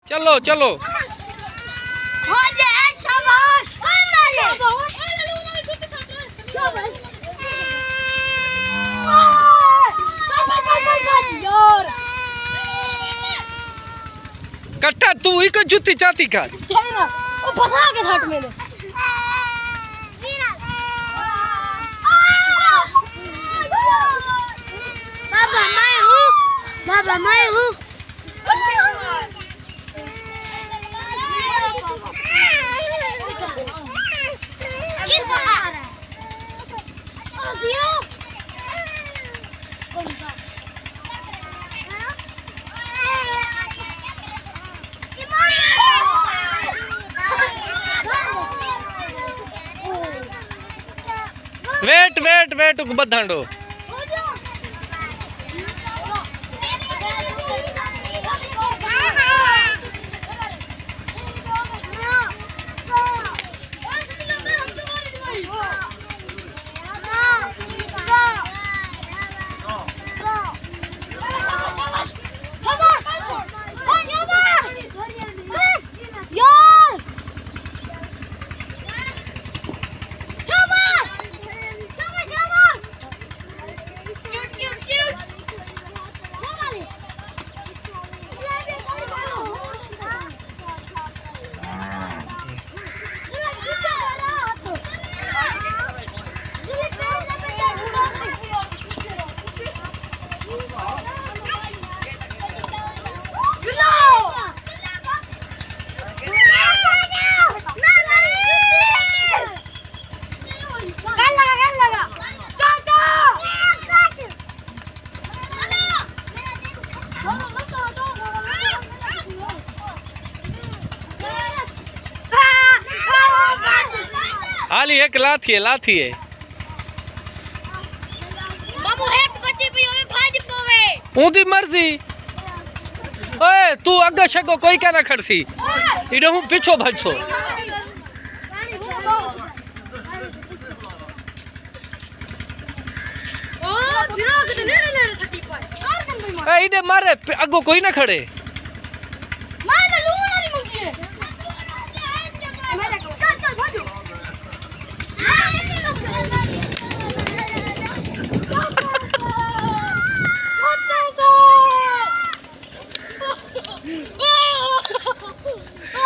चलो चलो कट्टा तू ही को जुत्ती चाती का वो फंसा के थाट में ले बाबा मैं हूँ वेट वेट वेट बधांडो आली एक लाथी है बाबू एक बच्ची भी ओए भाज पवे ऊंधी मर्जी ओए तू अगे शगो कोई क्या ना खड़सी इडे हूं पीछो भजसो ओ बिना के ने सटी पर ए इडे मारे अगो कोई ना खड़े